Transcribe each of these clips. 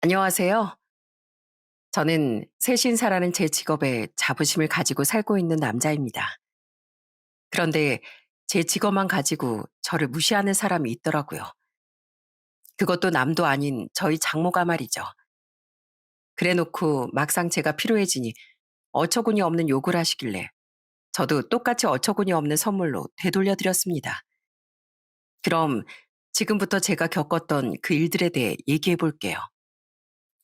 안녕하세요. 저는 새신사라는 제 직업에 자부심을 가지고 살고 있는 남자입니다. 그런데 제 직업만 가지고 저를 무시하는 사람이 있더라고요. 그것도 남도 아닌 저희 장모가 말이죠. 그래 놓고 막상 제가 필요해지니 어처구니 없는 욕을 하시길래 저도 똑같이 어처구니 없는 선물로 되돌려 드렸습니다. 그럼 지금부터 제가 겪었던 그 일들에 대해 얘기해 볼게요.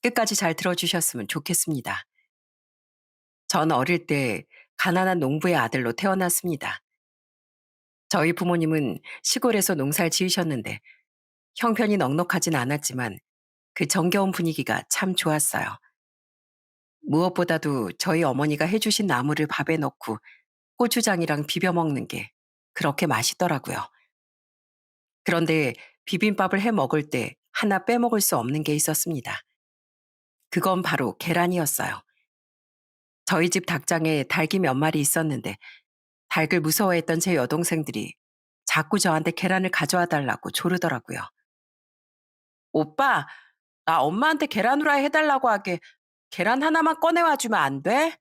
끝까지 잘 들어주셨으면 좋겠습니다. 전 어릴 때 가난한 농부의 아들로 태어났습니다. 저희 부모님은 시골에서 농사를 지으셨는데 형편이 넉넉하진 않았지만 그 정겨운 분위기가 참 좋았어요. 무엇보다도 저희 어머니가 해주신 나물을 밥에 넣고 고추장이랑 비벼 먹는 게 그렇게 맛있더라고요. 그런데 비빔밥을 해 먹을 때 하나 빼먹을 수 없는 게 있었습니다. 그건 바로 계란이었어요. 저희 집 닭장에 닭이 몇 마리 있었는데 닭을 무서워했던 제 여동생들이 자꾸 저한테 계란을 가져와 달라고 조르더라고요. 오빠, 나 엄마한테 계란 후라이 해달라고 하게 계란 하나만 꺼내와 주면 안 돼?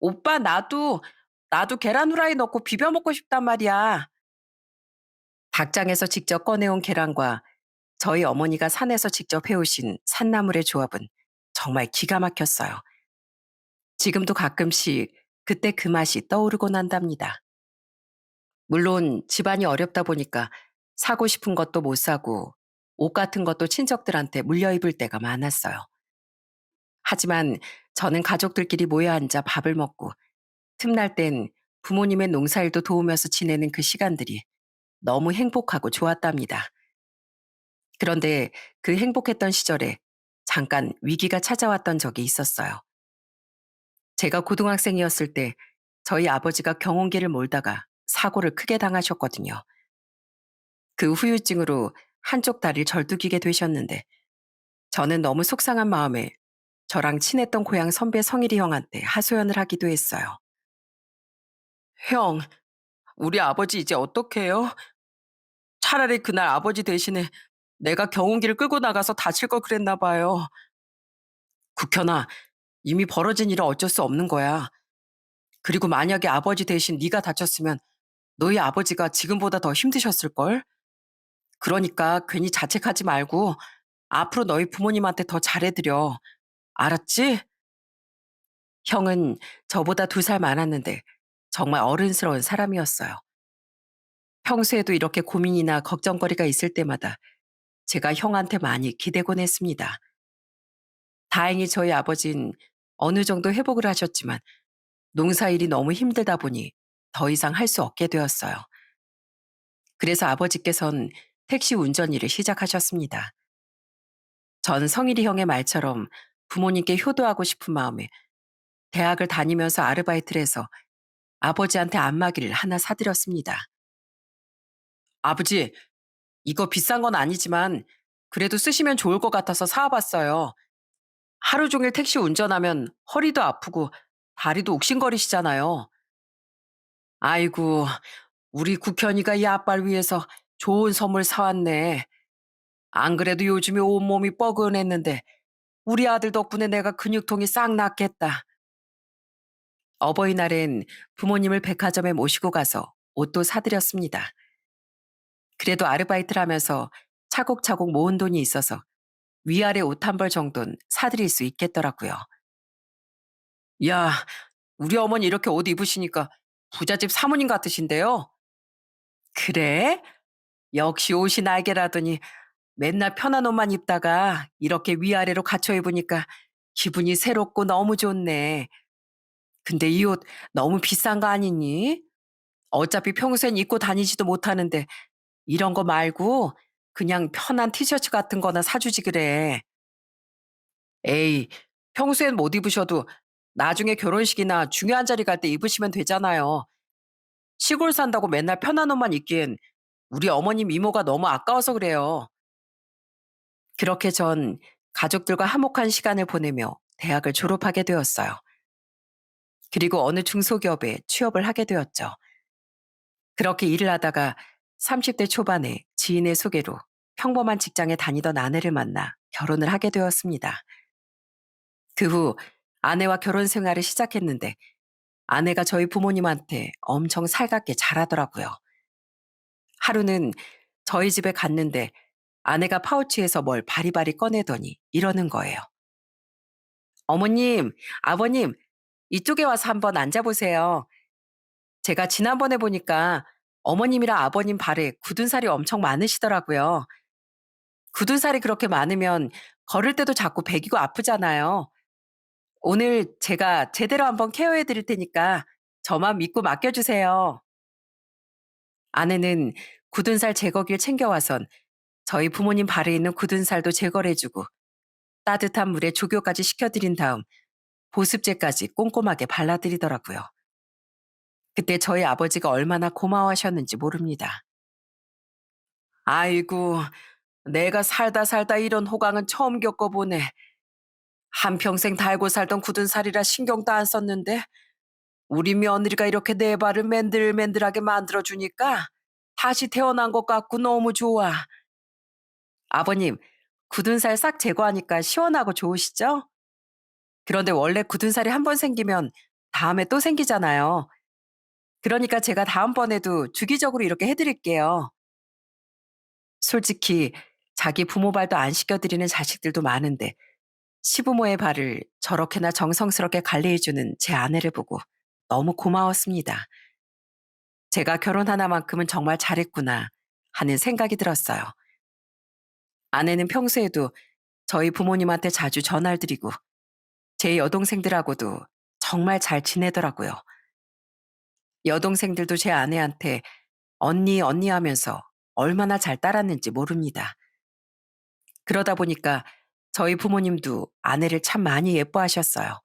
오빠, 나도 계란 후라이 넣고 비벼 먹고 싶단 말이야. 닭장에서 직접 꺼내온 계란과 저희 어머니가 산에서 직접 해오신 산나물의 조합은 정말 기가 막혔어요. 지금도 가끔씩 그때 그 맛이 떠오르곤 한답니다. 물론 집안이 어렵다 보니까 사고 싶은 것도 못 사고 옷 같은 것도 친척들한테 물려 입을 때가 많았어요. 하지만 저는 가족들끼리 모여 앉아 밥을 먹고 틈날 땐 부모님의 농사일도 도우면서 지내는 그 시간들이 너무 행복하고 좋았답니다. 그런데 그 행복했던 시절에 잠깐 위기가 찾아왔던 적이 있었어요. 제가 고등학생이었을 때 저희 아버지가 경운기를 몰다가 사고를 크게 당하셨거든요. 그 후유증으로 한쪽 다리를 절뚝이게 되셨는데 저는 너무 속상한 마음에 저랑 친했던 고향 선배 성일이 형한테 하소연을 하기도 했어요. 형, 우리 아버지 이제 어떡해요? 차라리 그날 아버지 대신에 내가 경운기를 끌고 나가서 다칠 걸 그랬나 봐요. 국현아, 이미 벌어진 일은 어쩔 수 없는 거야. 그리고 만약에 아버지 대신 네가 다쳤으면 너희 아버지가 지금보다 더 힘드셨을걸? 그러니까 괜히 자책하지 말고 앞으로 너희 부모님한테 더 잘해드려. 알았지? 형은 저보다 2살 많았는데 정말 어른스러운 사람이었어요. 평소에도 이렇게 고민이나 걱정거리가 있을 때마다 제가 형한테 많이 기대곤 했습니다. 다행히 저희 아버진 어느 정도 회복을 하셨지만 농사일이 너무 힘들다 보니 더 이상 할 수 없게 되었어요. 그래서 아버지께선 택시 운전 일을 시작하셨습니다. 전 성일이 형의 말처럼 부모님께 효도하고 싶은 마음에 대학을 다니면서 아르바이트를 해서 아버지한테 안마기를 하나 사드렸습니다. 아버지, 이거 비싼 건 아니지만 그래도 쓰시면 좋을 것 같아서 사와봤어요. 하루 종일 택시 운전하면 허리도 아프고 다리도 욱신거리시잖아요. 아이고, 우리 국현이가 이 아빠를 위해서 좋은 선물 사왔네. 안 그래도 요즘에 온몸이 뻐근했는데 우리 아들 덕분에 내가 근육통이 싹 낫겠다. 어버이날엔 부모님을 백화점에 모시고 가서 옷도 사드렸습니다. 그래도 아르바이트를 하면서 차곡차곡 모은 돈이 있어서 위아래 옷 한 벌 정도는 사드릴 수 있겠더라고요. 야, 우리 어머니 이렇게 옷 입으시니까 부잣집 사모님 같으신데요? 그래? 역시 옷이 날개라더니 맨날 편한 옷만 입다가 이렇게 위아래로 갖춰 입으니까 기분이 새롭고 너무 좋네. 근데 이 옷 너무 비싼 거 아니니? 어차피 평소엔 입고 다니지도 못하는데 이런 거 말고 그냥 편한 티셔츠 같은 거나 사주지 그래. 에이, 평소엔 못 입으셔도 나중에 결혼식이나 중요한 자리 갈 때 입으시면 되잖아요. 시골 산다고 맨날 편한 옷만 입기엔 우리 어머님 이모가 너무 아까워서 그래요. 그렇게 전 가족들과 화목한 시간을 보내며 대학을 졸업하게 되었어요. 그리고 어느 중소기업에 취업을 하게 되었죠. 그렇게 일을 하다가 30대 초반에 지인의 소개로 평범한 직장에 다니던 아내를 만나 결혼을 하게 되었습니다. 그 후 아내와 결혼 생활을 시작했는데 아내가 저희 부모님한테 엄청 살갑게 잘하더라고요. 하루는 저희 집에 갔는데 아내가 파우치에서 뭘 바리바리 꺼내더니 이러는 거예요. 어머님, 아버님, 이쪽에 와서 한번 앉아보세요. 제가 지난번에 보니까 어머님이랑 아버님 발에 굳은 살이 엄청 많으시더라고요. 굳은 살이 그렇게 많으면 걸을 때도 자꾸 베기고 아프잖아요. 오늘 제가 제대로 한번 케어해 드릴 테니까 저만 믿고 맡겨주세요. 아내는 굳은 살 제거기를 챙겨와선 저희 부모님 발에 있는 굳은 살도 제거를 해주고 따뜻한 물에 조교까지 시켜드린 다음 보습제까지 꼼꼼하게 발라드리더라고요. 그때 저희 아버지가 얼마나 고마워하셨는지 모릅니다. 아이고, 내가 살다 살다 이런 호강은 처음 겪어보네. 한평생 달고 살던 굳은 살이라 신경도 안 썼는데 우리 며느리가 이렇게 내 발을 맨들맨들하게 만들어주니까 다시 태어난 것 같고 너무 좋아. 아버님, 굳은 살 싹 제거하니까 시원하고 좋으시죠? 그런데 원래 굳은 살이 한 번 생기면 다음에 또 생기잖아요. 그러니까 제가 다음번에도 주기적으로 이렇게 해드릴게요. 솔직히 자기 부모 발도 안 씻겨드리는 자식들도 많은데 시부모의 발을 저렇게나 정성스럽게 관리해주는 제 아내를 보고 너무 고마웠습니다. 제가 결혼 하나만큼은 정말 잘했구나 하는 생각이 들었어요. 아내는 평소에도 저희 부모님한테 자주 전화를 드리고 제 여동생들하고도 정말 잘 지내더라고요. 여동생들도 제 아내한테 언니, 언니 하면서 얼마나 잘 따랐는지 모릅니다. 그러다 보니까 저희 부모님도 아내를 참 많이 예뻐하셨어요.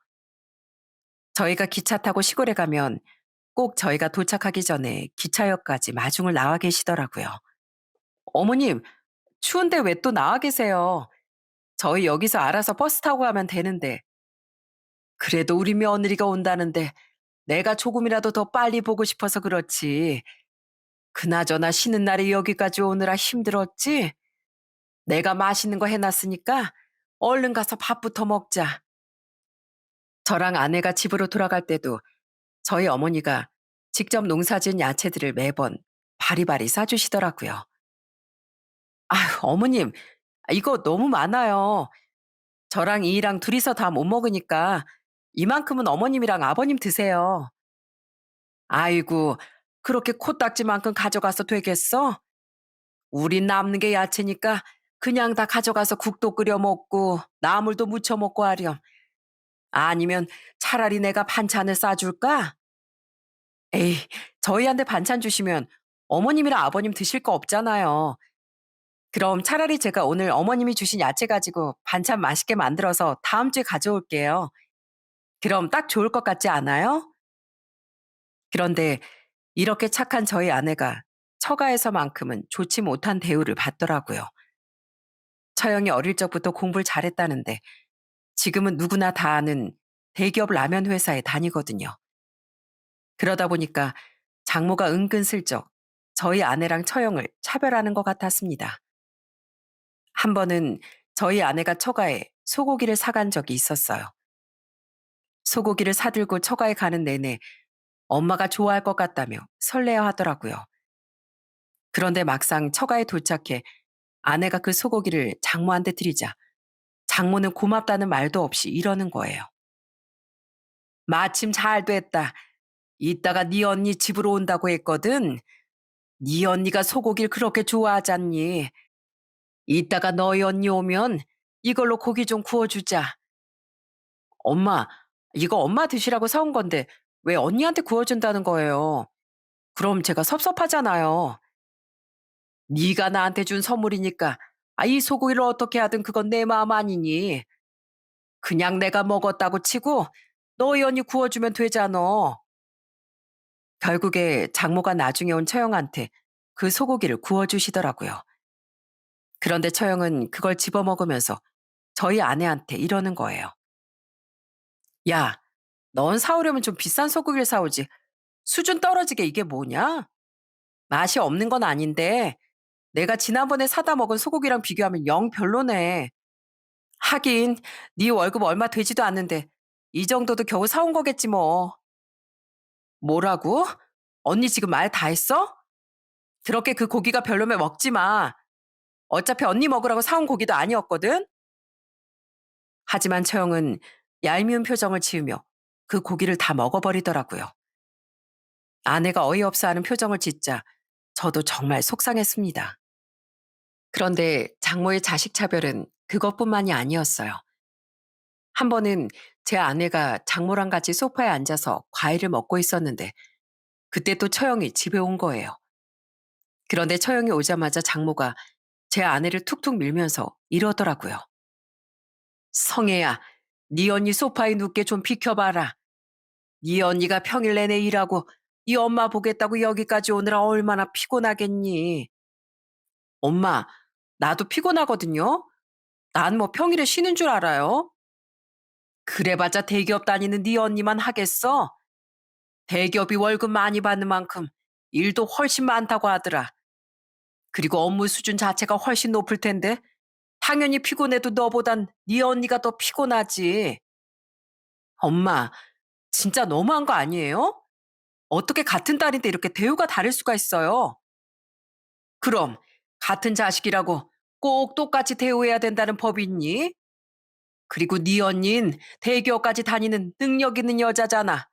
저희가 기차 타고 시골에 가면 꼭 저희가 도착하기 전에 기차역까지 마중을 나와 계시더라고요. 어머님, 추운데 왜 또 나와 계세요? 저희 여기서 알아서 버스 타고 가면 되는데. 그래도 우리 며느리가 온다는데 내가 조금이라도 더 빨리 보고 싶어서 그렇지. 그나저나 쉬는 날에 여기까지 오느라 힘들었지? 내가 맛있는 거 해놨으니까 얼른 가서 밥부터 먹자. 저랑 아내가 집으로 돌아갈 때도 저희 어머니가 직접 농사지은 야채들을 매번 바리바리 싸주시더라고요. 아휴, 어머님, 이거 너무 많아요. 저랑 이랑 둘이서 다 못 먹으니까 이만큼은 어머님이랑 아버님 드세요. 아이고, 그렇게 코딱지만큼 가져가서 되겠어? 우린 남는 게 야채니까 그냥 다 가져가서 국도 끓여 먹고 나물도 무쳐 먹고 하렴. 아니면 차라리 내가 반찬을 싸줄까? 에이, 저희한테 반찬 주시면 어머님이랑 아버님 드실 거 없잖아요. 그럼 차라리 제가 오늘 어머님이 주신 야채 가지고 반찬 맛있게 만들어서 다음 주에 가져올게요. 그럼 딱 좋을 것 같지 않아요? 그런데 이렇게 착한 저희 아내가 처가에서만큼은 좋지 못한 대우를 받더라고요. 처형이 어릴 적부터 공부를 잘했다는데 지금은 누구나 다 아는 대기업 라면 회사에 다니거든요. 그러다 보니까 장모가 은근슬쩍 저희 아내랑 처형을 차별하는 것 같았습니다. 한 번은 저희 아내가 처가에 소고기를 사간 적이 있었어요. 소고기를 사들고 처가에 가는 내내 엄마가 좋아할 것 같다며 설레어 하더라고요. 그런데 막상 처가에 도착해 아내가 그 소고기를 장모한테 드리자 장모는 고맙다는 말도 없이 이러는 거예요. 마침 잘 됐다. 이따가 네 언니 집으로 온다고 했거든. 네 언니가 소고기를 그렇게 좋아하잖니. 이따가 너희 언니 오면 이걸로 고기 좀 구워주자. 엄마, 이거 엄마 드시라고 사온 건데 왜 언니한테 구워준다는 거예요? 그럼 제가 섭섭하잖아요. 네가 나한테 준 선물이니까 이 소고기를 어떻게 하든 그건 내 마음 아니니. 그냥 내가 먹었다고 치고 너희 언니 구워주면 되잖아. 결국에 장모가 나중에 온 처형한테 그 소고기를 구워주시더라고요. 그런데 처형은 그걸 집어먹으면서 저희 아내한테 이러는 거예요. 야, 넌 사오려면 좀 비싼 소고기를 사오지. 수준 떨어지게 이게 뭐냐? 맛이 없는 건 아닌데 내가 지난번에 사다 먹은 소고기랑 비교하면 영 별로네. 하긴 네 월급 얼마 되지도 않는데 이 정도도 겨우 사온 거겠지 뭐. 뭐라고? 언니 지금 말 다 했어? 그렇게 그 고기가 별로면 먹지 마. 어차피 언니 먹으라고 사온 고기도 아니었거든? 하지만 처형은 얄미운 표정을 지으며 그 고기를 다 먹어버리더라고요. 아내가 어이없어하는 표정을 짓자 저도 정말 속상했습니다. 그런데 장모의 자식 차별은 그것뿐만이 아니었어요. 한 번은 제 아내가 장모랑 같이 소파에 앉아서 과일을 먹고 있었는데 그때 또 처형이 집에 온 거예요. 그런데 처형이 오자마자 장모가 제 아내를 툭툭 밀면서 이러더라고요. 성애야, 네 언니 소파에 눕게 좀 비켜봐라. 네 언니가 평일 내내 일하고 이 엄마 보겠다고 여기까지 오느라 얼마나 피곤하겠니. 엄마, 나도 피곤하거든요. 난 뭐 평일에 쉬는 줄 알아요. 그래봤자 대기업 다니는 네 언니만 하겠어? 대기업이 월급 많이 받는 만큼 일도 훨씬 많다고 하더라. 그리고 업무 수준 자체가 훨씬 높을 텐데 당연히 피곤해도 너보단 네 언니가 더 피곤하지. 엄마, 진짜 너무한 거 아니에요? 어떻게 같은 딸인데 이렇게 대우가 다를 수가 있어요? 그럼 같은 자식이라고 꼭 똑같이 대우해야 된다는 법이 있니? 그리고 네 언닌 대기업까지 다니는 능력 있는 여자잖아.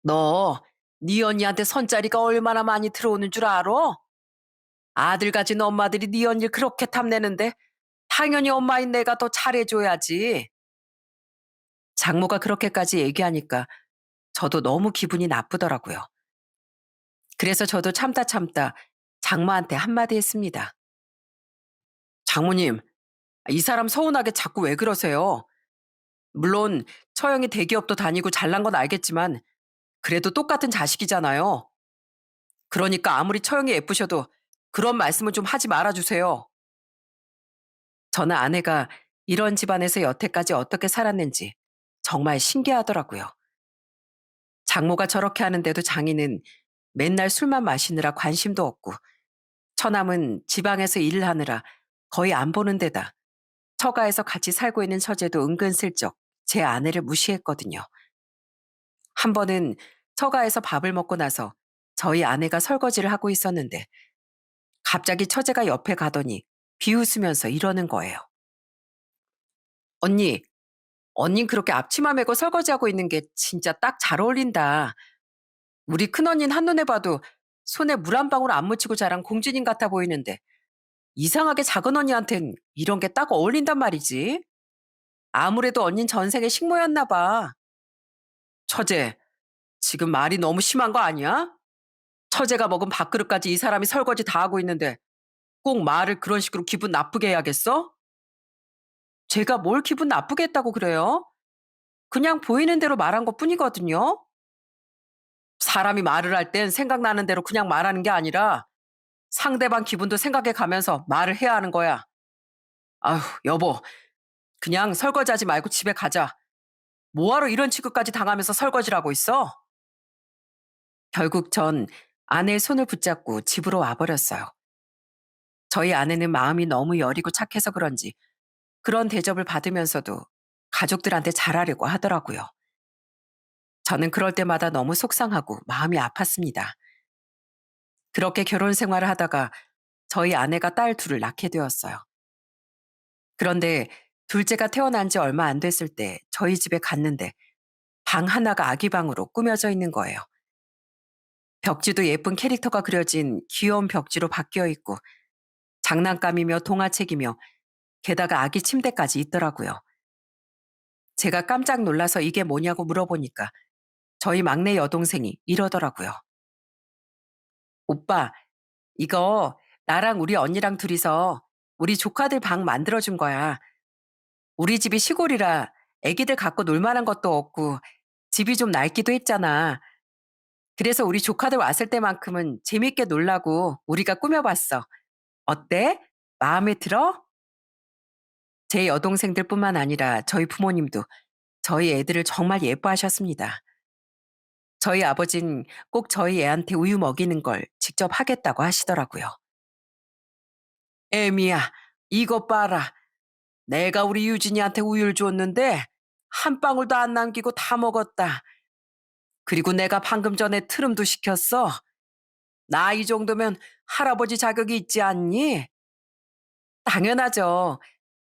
너, 네 언니한테 선자리가 얼마나 많이 들어오는 줄 알아? 아들 가진 엄마들이 네 언니를 그렇게 탐내는데 당연히 엄마인 내가 더 잘해줘야지. 장모가 그렇게까지 얘기하니까 저도 너무 기분이 나쁘더라고요. 그래서 저도 참다 참다 장모한테 한마디 했습니다. 장모님, 이 사람 서운하게 자꾸 왜 그러세요? 물론 처형이 대기업도 다니고 잘난 건 알겠지만 그래도 똑같은 자식이잖아요. 그러니까 아무리 처형이 예쁘셔도 그런 말씀은 좀 하지 말아주세요. 저는 아내가 이런 집안에서 여태까지 어떻게 살았는지 정말 신기하더라고요. 장모가 저렇게 하는데도 장인은 맨날 술만 마시느라 관심도 없고 처남은 지방에서 일을 하느라 거의 안 보는 데다 처가에서 같이 살고 있는 처제도 은근슬쩍 제 아내를 무시했거든요. 한 번은 처가에서 밥을 먹고 나서 저희 아내가 설거지를 하고 있었는데 갑자기 처제가 옆에 가더니 비웃으면서 이러는 거예요. 언니, 언닌 그렇게 앞치마 메고 설거지하고 있는 게 진짜 딱 잘 어울린다. 우리 큰언닌 한눈에 봐도 손에 물 한 방울 안 묻히고 자란 공주님 같아 보이는데 이상하게 작은 언니한텐 이런 게 딱 어울린단 말이지. 아무래도 언닌 전생에 식모였나 봐. 처제, 지금 말이 너무 심한 거 아니야? 처제가 먹은 밥그릇까지 이 사람이 설거지 다 하고 있는데 꼭 말을 그런 식으로 기분 나쁘게 해야겠어? 제가 뭘 기분 나쁘게 했다고 그래요? 그냥 보이는 대로 말한 것 뿐이거든요. 사람이 말을 할 땐 생각나는 대로 그냥 말하는 게 아니라 상대방 기분도 생각해 가면서 말을 해야 하는 거야. 아휴, 여보, 그냥 설거지하지 말고 집에 가자. 뭐하러 이런 취급까지 당하면서 설거지를 하고 있어? 결국 전 아내의 손을 붙잡고 집으로 와버렸어요. 저희 아내는 마음이 너무 여리고 착해서 그런지 그런 대접을 받으면서도 가족들한테 잘하려고 하더라고요. 저는 그럴 때마다 너무 속상하고 마음이 아팠습니다. 그렇게 결혼 생활을 하다가 저희 아내가 딸 둘을 낳게 되었어요. 그런데 둘째가 태어난 지 얼마 안 됐을 때 저희 집에 갔는데 방 하나가 아기 방으로 꾸며져 있는 거예요. 벽지도 예쁜 캐릭터가 그려진 귀여운 벽지로 바뀌어 있고 장난감이며 동화책이며 게다가 아기 침대까지 있더라고요. 제가 깜짝 놀라서 이게 뭐냐고 물어보니까 저희 막내 여동생이 이러더라고요. 오빠, 이거 나랑 우리 언니랑 둘이서 우리 조카들 방 만들어준 거야. 우리 집이 시골이라 애기들 갖고 놀 만한 것도 없고 집이 좀 낡기도 했잖아. 그래서 우리 조카들 왔을 때만큼은 재밌게 놀라고 우리가 꾸며봤어. 어때? 마음에 들어? 제 여동생들뿐만 아니라 저희 부모님도 저희 애들을 정말 예뻐하셨습니다. 저희 아버진 꼭 저희 애한테 우유 먹이는 걸 직접 하겠다고 하시더라고요. 애미야, 이것 봐라. 내가 우리 유진이한테 우유를 줬는데 한 방울도 안 남기고 다 먹었다. 그리고 내가 방금 전에 트름도 시켰어. 나 이 정도면 할아버지 자격이 있지 않니? 당연하죠.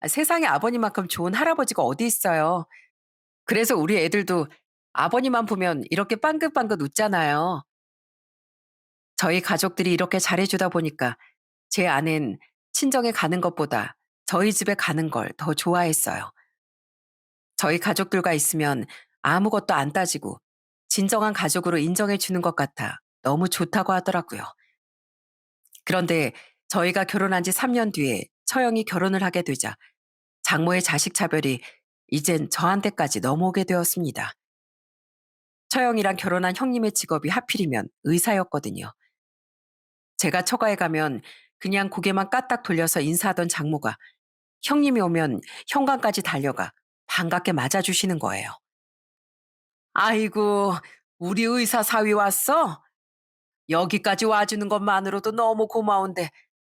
세상에 아버님만큼 좋은 할아버지가 어디 있어요. 그래서 우리 애들도 아버님만 보면 이렇게 빵긋빵긋 웃잖아요. 저희 가족들이 이렇게 잘해주다 보니까 제 아내는 친정에 가는 것보다 저희 집에 가는 걸 더 좋아했어요. 저희 가족들과 있으면 아무것도 안 따지고 진정한 가족으로 인정해 주는 것 같아 너무 좋다고 하더라고요. 그런데 저희가 결혼한 지 3년 뒤에 처형이 결혼을 하게 되자 장모의 자식 차별이 이젠 저한테까지 넘어오게 되었습니다. 처형이랑 결혼한 형님의 직업이 하필이면 의사였거든요. 제가 처가에 가면 그냥 고개만 까딱 돌려서 인사하던 장모가 형님이 오면 현관까지 달려가 반갑게 맞아주시는 거예요. 아이고, 우리 의사 사위 왔어? 여기까지 와주는 것만으로도 너무 고마운데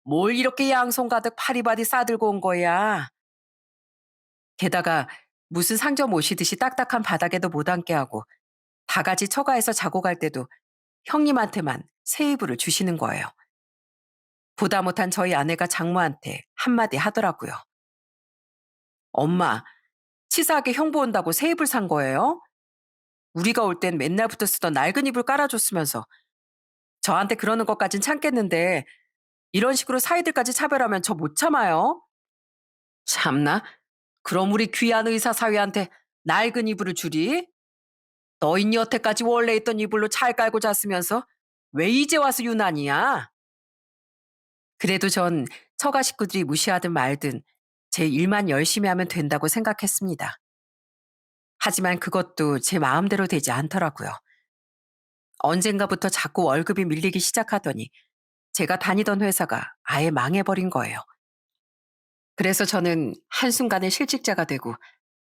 뭘 이렇게 양손 가득 파리바리 싸들고 온 거야? 게다가 무슨 상점 오시듯이 딱딱한 바닥에도 못 앉게 하고 다 같이 처가에서 자고 갈 때도 형님한테만 새 이불을 주시는 거예요. 보다 못한 저희 아내가 장모한테 한마디 하더라고요. 엄마, 치사하게 형부 온다고 새 이불 산 거예요? 우리가 올 땐 맨날부터 쓰던 낡은 이불 깔아줬으면서 저한테 그러는 것까진 참겠는데 이런 식으로 사이들까지 차별하면 저 못 참아요. 참나? 그럼 우리 귀한 의사 사위한테 낡은 이불을 주리? 너흰 여태까지 원래 있던 이불로 잘 깔고 잤으면서 왜 이제 와서 유난이야? 그래도 전 처가 식구들이 무시하든 말든 제 일만 열심히 하면 된다고 생각했습니다. 하지만 그것도 제 마음대로 되지 않더라고요. 언젠가부터 자꾸 월급이 밀리기 시작하더니 제가 다니던 회사가 아예 망해버린 거예요. 그래서 저는 한순간에 실직자가 되고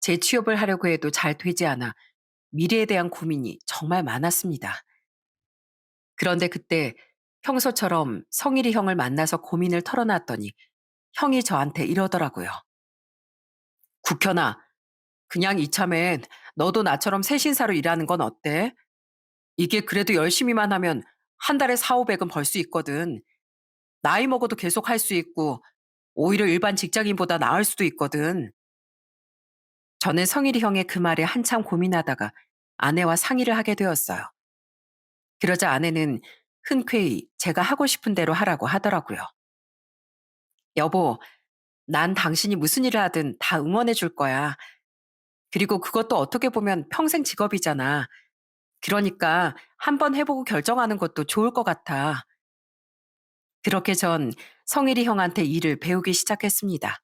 재취업을 하려고 해도 잘 되지 않아 미래에 대한 고민이 정말 많았습니다. 그런데 그때 평소처럼 성일이 형을 만나서 고민을 털어놨더니 형이 저한테 이러더라고요. 국현아, 그냥 이참엔 너도 나처럼 새신사로 일하는 건 어때? 이게 그래도 열심히만 하면 한 달에 4, 500은 벌 수 있거든. 나이 먹어도 계속 할 수 있고 오히려 일반 직장인보다 나을 수도 있거든. 저는 성일이 형의 그 말에 한참 고민하다가 아내와 상의를 하게 되었어요. 그러자 아내는 흔쾌히 제가 하고 싶은 대로 하라고 하더라고요. 여보, 난 당신이 무슨 일을 하든 다 응원해 줄 거야. 그리고 그것도 어떻게 보면 평생 직업이잖아. 그러니까 한번 해보고 결정하는 것도 좋을 것 같아. 그렇게 전 성일이 형한테 일을 배우기 시작했습니다.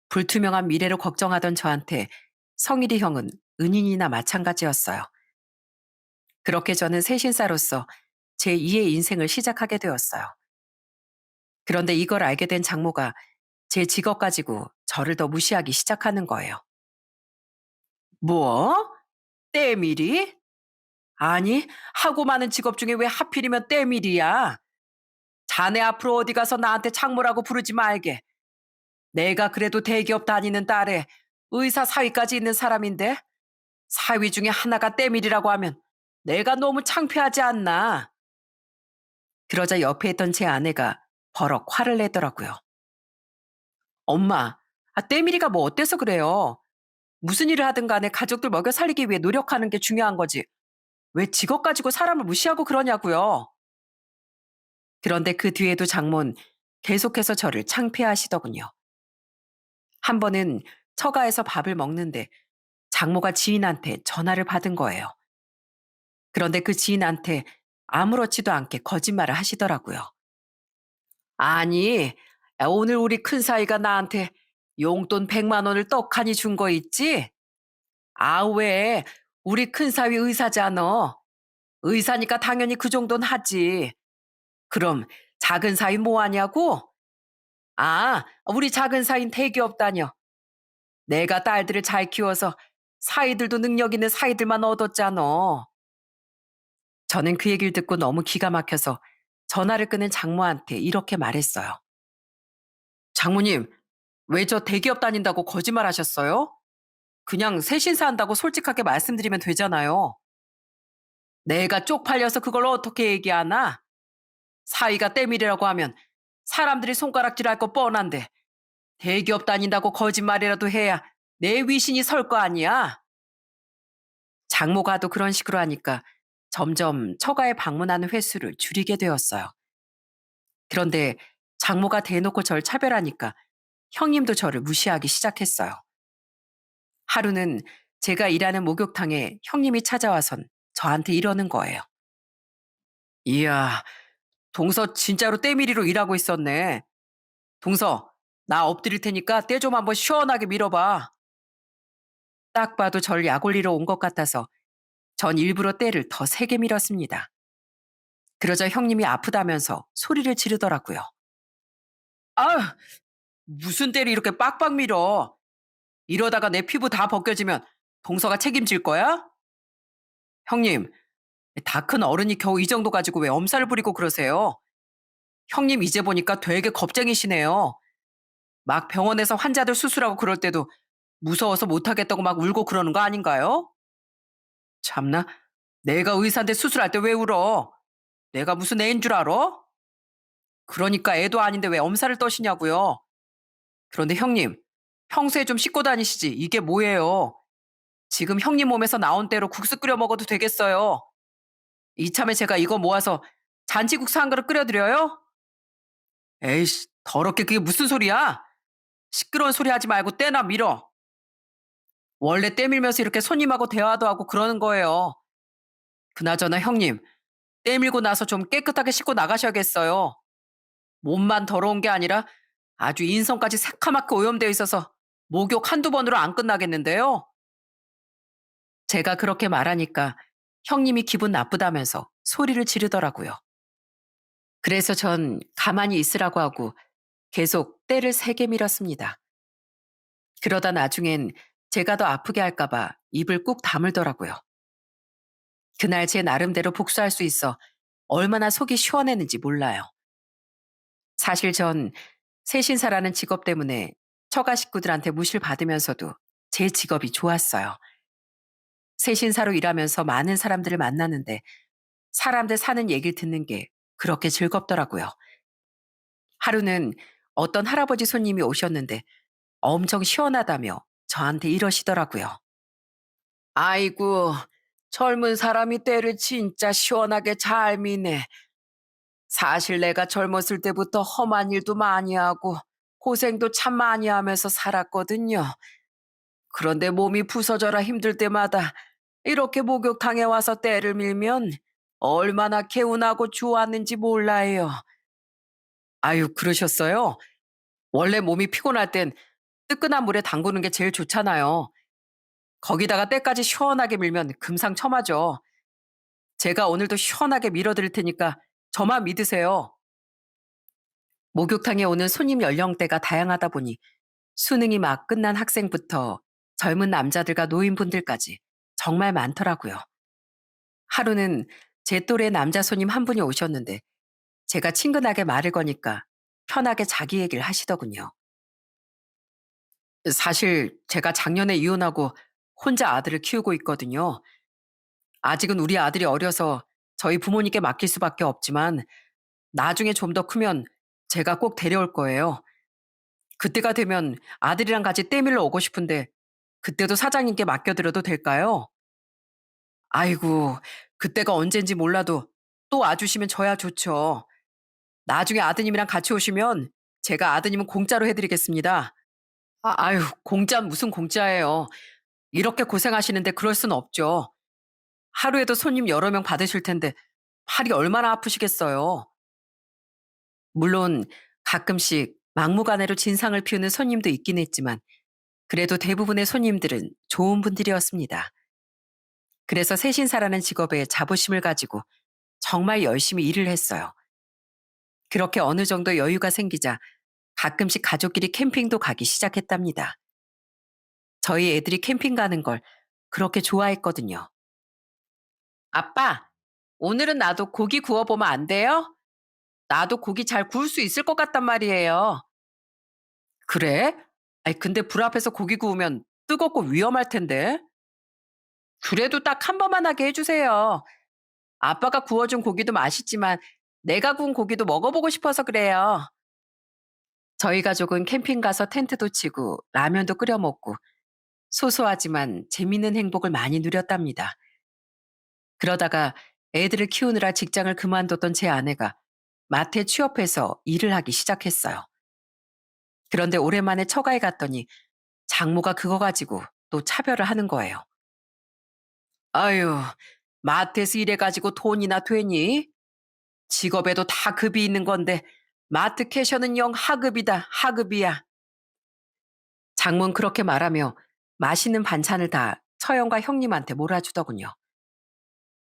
불투명한 미래로 걱정하던 저한테 성일이 형은 은인이나 마찬가지였어요. 그렇게 저는 새신사로서 제2의 인생을 시작하게 되었어요. 그런데 이걸 알게 된 장모가 제 직업 가지고 저를 더 무시하기 시작하는 거예요. 뭐? 때밀이? 아니, 하고 많은 직업 중에 왜 하필이면 때밀이야? 자네 앞으로 어디 가서 나한테 장모라고 부르지 말게. 내가 그래도 대기업 다니는 딸에 의사 사위까지 있는 사람인데 사위 중에 하나가 때밀이라고 하면 내가 너무 창피하지 않나? 그러자 옆에 있던 제 아내가 버럭 화를 내더라고요. 엄마, 때밀이가 뭐 어때서 그래요? 무슨 일을 하든 간에 가족들 먹여 살리기 위해 노력하는 게 중요한 거지. 왜 직업 가지고 사람을 무시하고 그러냐고요. 그런데 그 뒤에도 장모는 계속해서 저를 창피하시더군요. 한 번은 처가에서 밥을 먹는데 장모가 지인한테 전화를 받은 거예요. 그런데 그 지인한테 아무렇지도 않게 거짓말을 하시더라고요. 아니, 오늘 우리 큰 사이가 나한테 용돈 100만 원을 떡하니 준 거 있지? 아, 왜? 우리 큰 사위 의사잖아. 의사니까 당연히 그 정도는 하지. 그럼 작은 사위 뭐 하냐고? 아, 우리 작은 사위는 대기업 다녀. 내가 딸들을 잘 키워서 사위들도 능력 있는 사위들만 얻었잖아. 저는 그 얘기를 듣고 너무 기가 막혀서 전화를 끊은 장모한테 이렇게 말했어요. 장모님, 왜 저 대기업 다닌다고 거짓말 하셨어요? 그냥 셋인사 한다고 솔직하게 말씀드리면 되잖아요. 내가 쪽팔려서 그걸 어떻게 얘기하나? 사위가 때밀이라고 하면 사람들이 손가락질 할 거 뻔한데 대기업 다닌다고 거짓말이라도 해야 내 위신이 설 거 아니야? 장모가도 그런 식으로 하니까 점점 처가에 방문하는 횟수를 줄이게 되었어요. 그런데 장모가 대놓고 절 차별하니까 형님도 저를 무시하기 시작했어요. 하루는 제가 일하는 목욕탕에 형님이 찾아와선 저한테 이러는 거예요. 이야, 동서 진짜로 때밀이로 일하고 있었네. 동서, 나 엎드릴 테니까 때 좀 한번 시원하게 밀어봐. 딱 봐도 절 약올리러 온 것 같아서 전 일부러 때를 더 세게 밀었습니다. 그러자 형님이 아프다면서 소리를 지르더라고요. 아, 무슨 때를 이렇게 빡빡 밀어. 이러다가 내 피부 다 벗겨지면 동서가 책임질 거야? 형님, 다 큰 어른이 겨우 이 정도 가지고 왜 엄살을 부리고 그러세요? 형님 이제 보니까 되게 겁쟁이시네요. 막 병원에서 환자들 수술하고 그럴 때도 무서워서 못하겠다고 막 울고 그러는 거 아닌가요? 참나, 내가 의사인데 수술할 때 왜 울어? 내가 무슨 애인 줄 알아? 그러니까 애도 아닌데 왜 엄살을 떠시냐고요. 그런데 형님, 평소에 좀 씻고 다니시지. 이게 뭐예요? 지금 형님 몸에서 나온 대로 국수 끓여 먹어도 되겠어요. 이참에 제가 이거 모아서 잔치국수 한 그릇 끓여드려요? 에이씨, 더럽게 그게 무슨 소리야? 시끄러운 소리 하지 말고 떼나 밀어. 원래 떼 밀면서 이렇게 손님하고 대화도 하고 그러는 거예요. 그나저나 형님, 떼 밀고 나서 좀 깨끗하게 씻고 나가셔야겠어요. 몸만 더러운 게 아니라 아주 인성까지 새카맣게 오염되어 있어서 목욕 한두 번으로 안 끝나겠는데요. 제가 그렇게 말하니까 형님이 기분 나쁘다면서 소리를 지르더라고요. 그래서 전 가만히 있으라고 하고 계속 때를 세게 밀었습니다. 그러다 나중엔 제가 더 아프게 할까봐 입을 꾹 다물더라고요. 그날 제 나름대로 복수할 수 있어 얼마나 속이 시원했는지 몰라요. 사실 전 세신사라는 직업 때문에 처가 식구들한테 무시를 받으면서도 제 직업이 좋았어요. 세신사로 일하면서 많은 사람들을 만나는데 사람들 사는 얘기를 듣는 게 그렇게 즐겁더라고요. 하루는 어떤 할아버지 손님이 오셨는데 엄청 시원하다며 저한테 이러시더라고요. 아이고, 젊은 사람이 때를 진짜 시원하게 잘 미네. 사실 내가 젊었을 때부터 험한 일도 많이 하고 고생도 참 많이 하면서 살았거든요. 그런데 몸이 부서져라 힘들 때마다 이렇게 목욕탕에 와서 때를 밀면 얼마나 개운하고 좋았는지 몰라요. 아유, 그러셨어요? 원래 몸이 피곤할 땐 뜨끈한 물에 담그는 게 제일 좋잖아요. 거기다가 때까지 시원하게 밀면 금상첨화죠. 제가 오늘도 시원하게 밀어드릴 테니까 저만 믿으세요. 목욕탕에 오는 손님 연령대가 다양하다 보니 수능이 막 끝난 학생부터 젊은 남자들과 노인분들까지 정말 많더라고요. 하루는 제 또래 남자 손님 한 분이 오셨는데 제가 친근하게 말을 거니까 편하게 자기 얘기를 하시더군요. 사실 제가 작년에 이혼하고 혼자 아들을 키우고 있거든요. 아직은 우리 아들이 어려서 저희 부모님께 맡길 수밖에 없지만 나중에 좀 더 크면 제가 꼭 데려올 거예요. 그때가 되면 아들이랑 같이 떼밀러 오고 싶은데 그때도 사장님께 맡겨드려도 될까요? 아이고, 그때가 언젠지 몰라도 또 와주시면 저야 좋죠. 나중에 아드님이랑 같이 오시면 제가 아드님은 공짜로 해드리겠습니다. 아유, 공짜는 무슨 공짜예요. 이렇게 고생하시는데 그럴 순 없죠. 하루에도 손님 여러 명 받으실 텐데 팔이 얼마나 아프시겠어요. 물론 가끔씩 막무가내로 진상을 피우는 손님도 있긴 했지만 그래도 대부분의 손님들은 좋은 분들이었습니다. 그래서 세신사라는 직업에 자부심을 가지고 정말 열심히 일을 했어요. 그렇게 어느 정도 여유가 생기자 가끔씩 가족끼리 캠핑도 가기 시작했답니다. 저희 애들이 캠핑 가는 걸 그렇게 좋아했거든요. 아빠, 오늘은 나도 고기 구워보면 안 돼요? 나도 고기 잘 구울 수 있을 것 같단 말이에요. 그래? 아이, 근데 불 앞에서 고기 구우면 뜨겁고 위험할 텐데. 그래도 딱 한 번만 하게 해주세요. 아빠가 구워준 고기도 맛있지만 내가 구운 고기도 먹어보고 싶어서 그래요. 저희 가족은 캠핑 가서 텐트도 치고 라면도 끓여 먹고 소소하지만 재밌는 행복을 많이 누렸답니다. 그러다가 애들을 키우느라 직장을 그만뒀던 제 아내가 마트에 취업해서 일을 하기 시작했어요. 그런데 오랜만에 처가에 갔더니 장모가 그거 가지고 또 차별을 하는 거예요. 아유, 마트에서 일해가지고 돈이나 되니? 직업에도 다 급이 있는 건데 마트 캐셔는 영 하급이다, 하급이야. 장모는 그렇게 말하며 맛있는 반찬을 다 처형과 형님한테 몰아주더군요.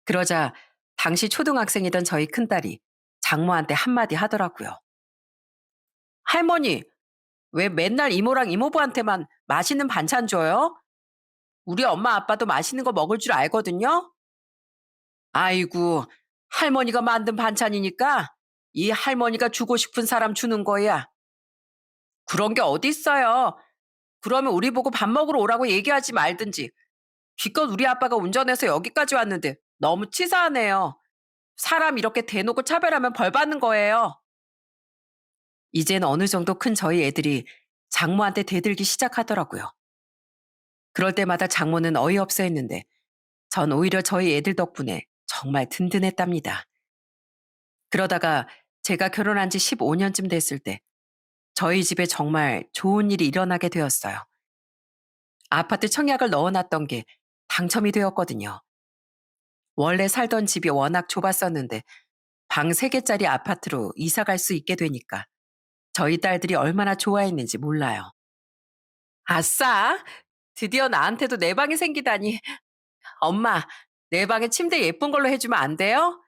그러자 당시 초등학생이던 저희 큰딸이 장모한테 한마디 하더라고요. 할머니, 왜 맨날 이모랑 이모부한테만 맛있는 반찬 줘요? 우리 엄마 아빠도 맛있는 거 먹을 줄 알거든요? 아이고, 할머니가 만든 반찬이니까 이 할머니가 주고 싶은 사람 주는 거야. 그런 게 어딨어요. 그러면 우리 보고 밥 먹으러 오라고 얘기하지 말든지. 기껏 우리 아빠가 운전해서 여기까지 왔는데 너무 치사하네요. 사람 이렇게 대놓고 차별하면 벌 받는 거예요. 이젠 어느 정도 큰 저희 애들이 장모한테 대들기 시작하더라고요. 그럴 때마다 장모는 어이없어 했는데 전 오히려 저희 애들 덕분에 정말 든든했답니다. 그러다가 제가 결혼한 지 15년쯤 됐을 때 저희 집에 정말 좋은 일이 일어나게 되었어요. 아파트 청약을 넣어놨던 게 당첨이 되었거든요. 원래 살던 집이 워낙 좁았었는데 방 3개짜리 아파트로 이사 갈 수 있게 되니까 저희 딸들이 얼마나 좋아했는지 몰라요. 아싸! 드디어 나한테도 내 방이 생기다니. 엄마, 내 방에 침대 예쁜 걸로 해주면 안 돼요?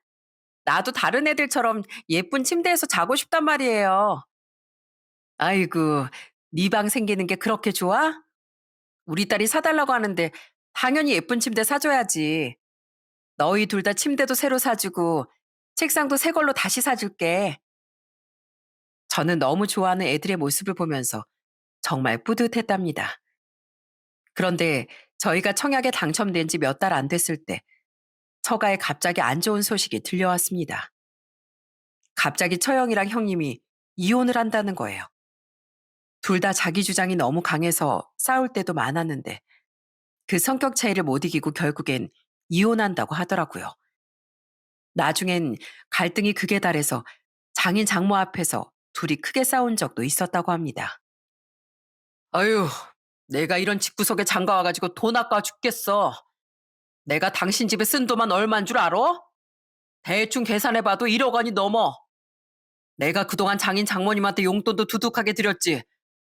나도 다른 애들처럼 예쁜 침대에서 자고 싶단 말이에요. 아이고, 네 방 생기는 게 그렇게 좋아? 우리 딸이 사달라고 하는데 당연히 예쁜 침대 사줘야지. 너희 둘 다 침대도 새로 사주고 책상도 새 걸로 다시 사줄게. 저는 너무 좋아하는 애들의 모습을 보면서 정말 뿌듯했답니다. 그런데 저희가 청약에 당첨된 지 몇 달 안 됐을 때 처가에 갑자기 안 좋은 소식이 들려왔습니다. 갑자기 처형이랑 형님이 이혼을 한다는 거예요. 둘 다 자기 주장이 너무 강해서 싸울 때도 많았는데 그 성격 차이를 못 이기고 결국엔 이혼한다고 하더라고요. 나중엔 갈등이 극에 달해서 장인 장모 앞에서 둘이 크게 싸운 적도 있었다고 합니다. 아유, 내가 이런 집구석에 장가 와가지고 돈 아까워 죽겠어. 내가 당신 집에 쓴 돈만 얼만 줄 알아? 대충 계산해봐도 1억 원이 넘어. 내가 그동안 장인 장모님한테 용돈도 두둑하게 드렸지.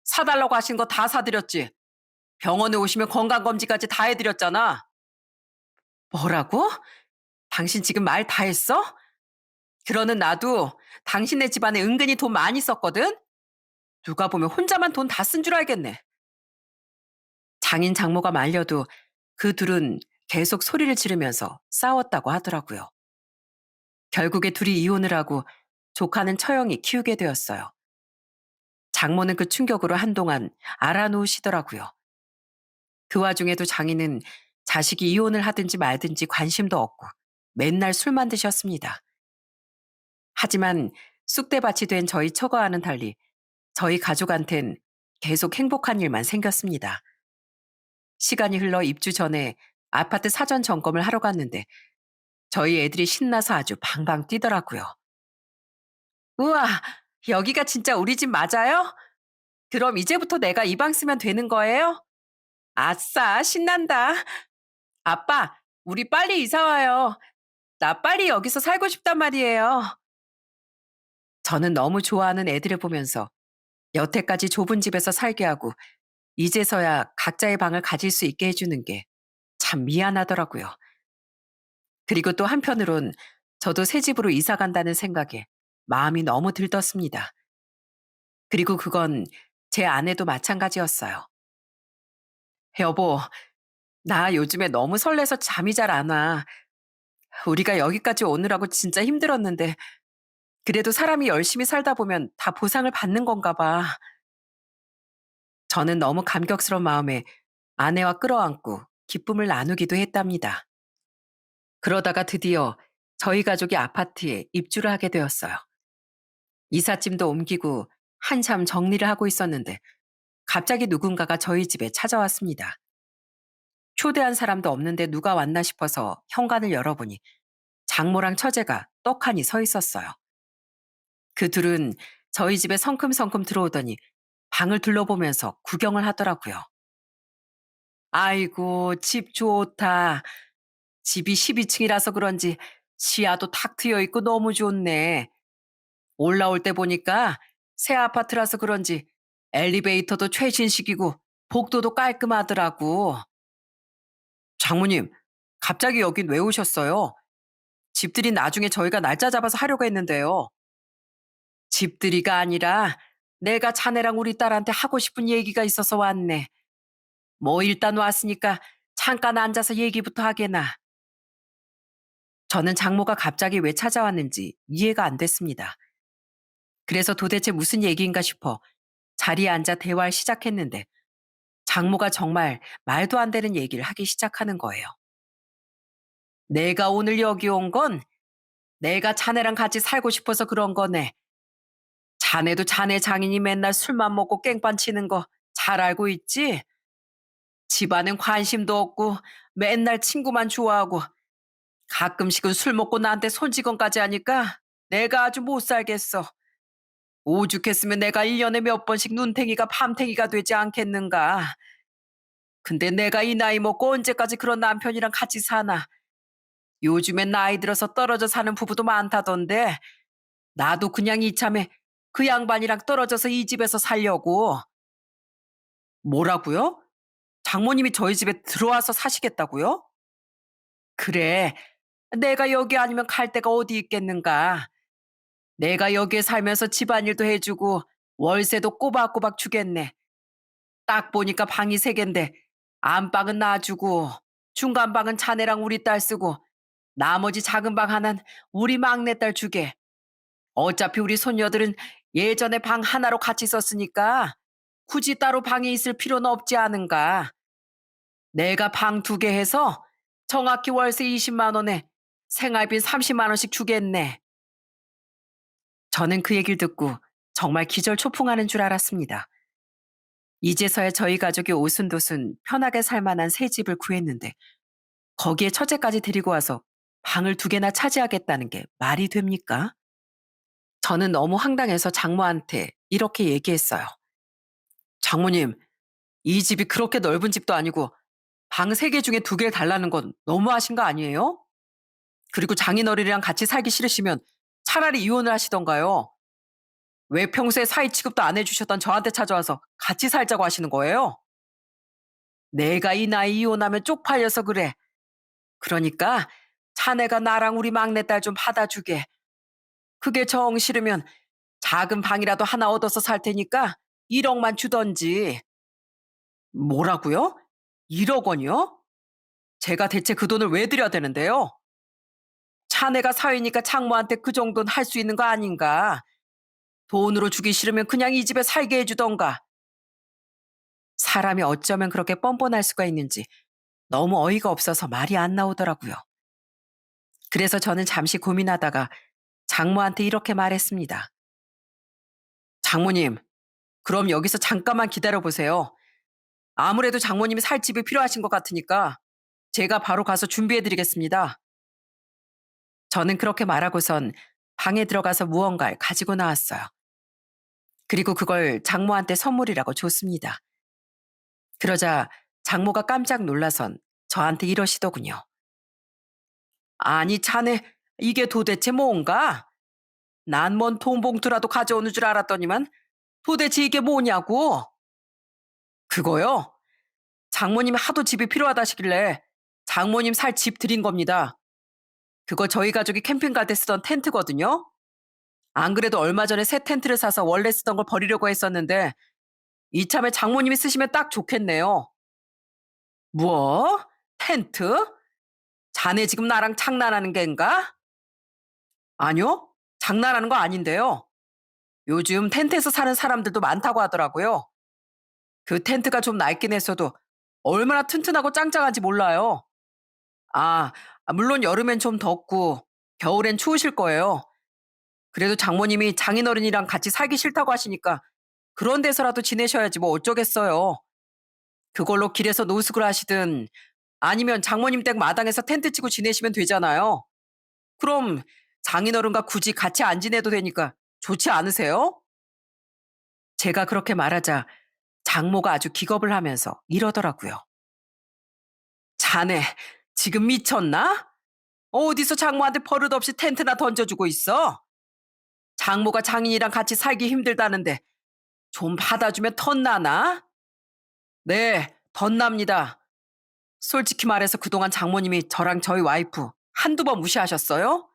사달라고 하신 거 다 사드렸지. 병원에 오시면 건강검진까지 다 해드렸잖아. 뭐라고? 당신 지금 말 다 했어? 그러는 나도 당신네 집안에 은근히 돈 많이 썼거든? 누가 보면 혼자만 돈 다 쓴 줄 알겠네. 장인 장모가 말려도 그 둘은 계속 소리를 지르면서 싸웠다고 하더라고요. 결국에 둘이 이혼을 하고 조카는 처형이 키우게 되었어요. 장모는 그 충격으로 한동안 알아놓으시더라고요. 그 와중에도 장인은 자식이 이혼을 하든지 말든지 관심도 없고 맨날 술만 드셨습니다. 하지만 쑥대밭이 된 저희 처가와는 달리 저희 가족한텐 계속 행복한 일만 생겼습니다. 시간이 흘러 입주 전에 아파트 사전 점검을 하러 갔는데 저희 애들이 신나서 아주 방방 뛰더라고요. 우와, 여기가 진짜 우리 집 맞아요? 그럼 이제부터 내가 이 방 쓰면 되는 거예요? 아싸, 신난다. 아빠, 우리 빨리 이사 와요. 나 빨리 여기서 살고 싶단 말이에요. 저는 너무 좋아하는 애들을 보면서 여태까지 좁은 집에서 살게 하고 이제서야 각자의 방을 가질 수 있게 해주는 게 참 미안하더라고요. 그리고 또 한편으론 저도 새 집으로 이사 간다는 생각에 마음이 너무 들떴습니다. 그리고 그건 제 아내도 마찬가지였어요. 여보, 나 요즘에 너무 설레서 잠이 잘 안 와. 우리가 여기까지 오느라고 진짜 힘들었는데 그래도 사람이 열심히 살다 보면 다 보상을 받는 건가 봐. 저는 너무 감격스러운 마음에 아내와 끌어안고 기쁨을 나누기도 했답니다. 그러다가 드디어 저희 가족이 아파트에 입주를 하게 되었어요. 이삿짐도 옮기고 한참 정리를 하고 있었는데 갑자기 누군가가 저희 집에 찾아왔습니다. 초대한 사람도 없는데 누가 왔나 싶어서 현관을 열어보니 장모랑 처제가 떡하니 서 있었어요. 그 둘은 저희 집에 성큼성큼 들어오더니 방을 둘러보면서 구경을 하더라고요. 아이고, 집 좋다. 집이 12층이라서 그런지 시야도 탁 트여 있고 너무 좋네. 올라올 때 보니까 새 아파트라서 그런지 엘리베이터도 최신식이고 복도도 깔끔하더라고. 장모님, 갑자기 여긴 왜 오셨어요? 집들이 나중에 저희가 날짜 잡아서 하려고 했는데요. 집들이가 아니라 내가 자네랑 우리 딸한테 하고 싶은 얘기가 있어서 왔네. 뭐 일단 왔으니까 잠깐 앉아서 얘기부터 하게나. 저는 장모가 갑자기 왜 찾아왔는지 이해가 안 됐습니다. 그래서 도대체 무슨 얘기인가 싶어 자리에 앉아 대화를 시작했는데 장모가 정말 말도 안 되는 얘기를 하기 시작하는 거예요. 내가 오늘 여기 온 건 내가 자네랑 같이 살고 싶어서 그런 거네. 자네도 자네 장인이 맨날 술만 먹고 깽판 치는 거 잘 알고 있지? 집안엔 관심도 없고 맨날 친구만 좋아하고 가끔씩은 술 먹고 나한테 손찌검까지 하니까 내가 아주 못 살겠어. 오죽했으면 내가 1년에 몇 번씩 눈탱이가 밤탱이가 되지 않겠는가. 근데 내가 이 나이 먹고 언제까지 그런 남편이랑 같이 사나. 요즘엔 나이 들어서 떨어져 사는 부부도 많다던데 나도 그냥 이참에 그 양반이랑 떨어져서 이 집에서 살려고. 뭐라고요? 장모님이 저희 집에 들어와서 사시겠다고요? 그래. 내가 여기 아니면 갈 데가 어디 있겠는가. 내가 여기에 살면서 집안일도 해주고 월세도 꼬박꼬박 주겠네. 딱 보니까 방이 세 갠데 안방은 놔주고 중간방은 자네랑 우리 딸 쓰고 나머지 작은 방 하나는 우리 막내딸 주게. 어차피 우리 손녀들은 예전에 방 하나로 같이 썼으니까 굳이 따로 방에 있을 필요는 없지 않은가. 내가 방 두 개 해서 정확히 월세 20만 원에 생활비 30만 원씩 주겠네. 저는 그 얘기를 듣고 정말 기절초풍하는 줄 알았습니다. 이제서야 저희 가족이 오순도순 편하게 살 만한 새 집을 구했는데 거기에 처제까지 데리고 와서 방을 두 개나 차지하겠다는 게 말이 됩니까? 저는 너무 황당해서 장모한테 이렇게 얘기했어요. 장모님, 이 집이 그렇게 넓은 집도 아니고 방 세 개 중에 두 개를 달라는 건 너무하신 거 아니에요? 그리고 장인어른이랑 같이 살기 싫으시면 차라리 이혼을 하시던가요. 왜 평소에 사이 취급도 안 해주셨던 저한테 찾아와서 같이 살자고 하시는 거예요? 내가 이 나이 이혼하면 쪽팔려서 그래. 그러니까 자네가 나랑 우리 막내딸 좀 받아주게. 그게 정 싫으면 작은 방이라도 하나 얻어서 살 테니까 1억만 주던지. 뭐라고요? 1억 원이요? 제가 대체 그 돈을 왜 드려야 되는데요? 자네가 사위니까 장모한테 그 정도는 할 수 있는 거 아닌가? 돈으로 주기 싫으면 그냥 이 집에 살게 해주던가. 사람이 어쩌면 그렇게 뻔뻔할 수가 있는지 너무 어이가 없어서 말이 안 나오더라고요. 그래서 저는 잠시 고민하다가 장모한테 이렇게 말했습니다. 장모님, 그럼 여기서 잠깐만 기다려 보세요. 아무래도 장모님이 살 집이 필요하신 것 같으니까 제가 바로 가서 준비해 드리겠습니다. 저는 그렇게 말하고선 방에 들어가서 무언가를 가지고 나왔어요. 그리고 그걸 장모한테 선물이라고 줬습니다. 그러자 장모가 깜짝 놀라선 저한테 이러시더군요. 아니, 자네, 이게 도대체 뭔가? 난 뭔 돈봉투라도 가져오는 줄 알았더니만 도대체 이게 뭐냐고? 그거요? 장모님이 하도 집이 필요하다시길래 장모님 살 집 드린 겁니다. 그거 저희 가족이 캠핑 갈 때 쓰던 텐트거든요. 안 그래도 얼마 전에 새 텐트를 사서 원래 쓰던 걸 버리려고 했었는데 이참에 장모님이 쓰시면 딱 좋겠네요. 뭐? 텐트? 자네 지금 나랑 장난하는 겐가? 아니요. 장난하는 거 아닌데요. 요즘 텐트에서 사는 사람들도 많다고 하더라고요. 그 텐트가 좀 낡긴 했어도 얼마나 튼튼하고 짱짱한지 몰라요. 아, 물론 여름엔 좀 덥고 겨울엔 추우실 거예요. 그래도 장모님이 장인어른이랑 같이 살기 싫다고 하시니까 그런 데서라도 지내셔야지 뭐 어쩌겠어요. 그걸로 길에서 노숙을 하시든 아니면 장모님 댁 마당에서 텐트 치고 지내시면 되잖아요. 그럼 장인어른과 굳이 같이 안 지내도 되니까 좋지 않으세요? 제가 그렇게 말하자 장모가 아주 기겁을 하면서 이러더라고요. 자네 지금 미쳤나? 어디서 장모한테 버릇없이 텐트나 던져주고 있어? 장모가 장인이랑 같이 살기 힘들다는데 좀 받아주면 덧나나? 네, 덧납니다. 솔직히 말해서 그동안 장모님이 저랑 저희 와이프 한두 번 무시하셨어요?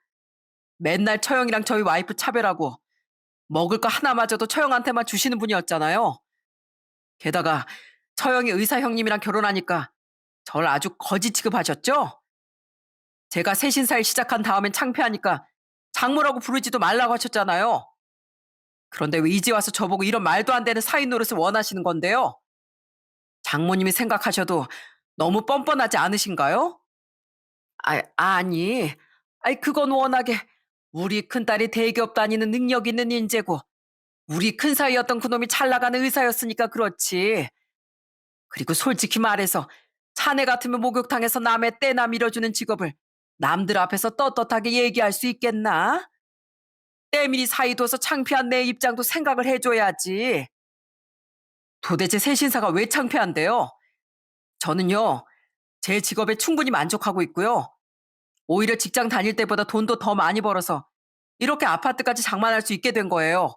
맨날 처형이랑 저희 와이프 차별하고 먹을 거 하나마저도 처형한테만 주시는 분이었잖아요. 게다가 처형이 의사 형님이랑 결혼하니까 절 아주 거지 취급하셨죠? 제가 세신사일 시작한 다음엔 창피하니까 장모라고 부르지도 말라고 하셨잖아요. 그런데 왜 이제 와서 저보고 이런 말도 안 되는 사위 노릇을 원하시는 건데요? 장모님이 생각하셔도 너무 뻔뻔하지 않으신가요? 아니. 그건 워낙에 우리 큰딸이 대기업 다니는 능력 있는 인재고 우리 큰사위였던 그놈이 잘 나가는 의사였으니까 그렇지. 그리고 솔직히 말해서 자네 같으면 목욕탕에서 남의 때나 밀어주는 직업을 남들 앞에서 떳떳하게 얘기할 수 있겠나? 때밀이 사이 둬서 창피한 내 입장도 생각을 해줘야지. 도대체 새 신사가 왜 창피한데요? 저는요, 제 직업에 충분히 만족하고 있고요. 오히려 직장 다닐 때보다 돈도 더 많이 벌어서 이렇게 아파트까지 장만할 수 있게 된 거예요.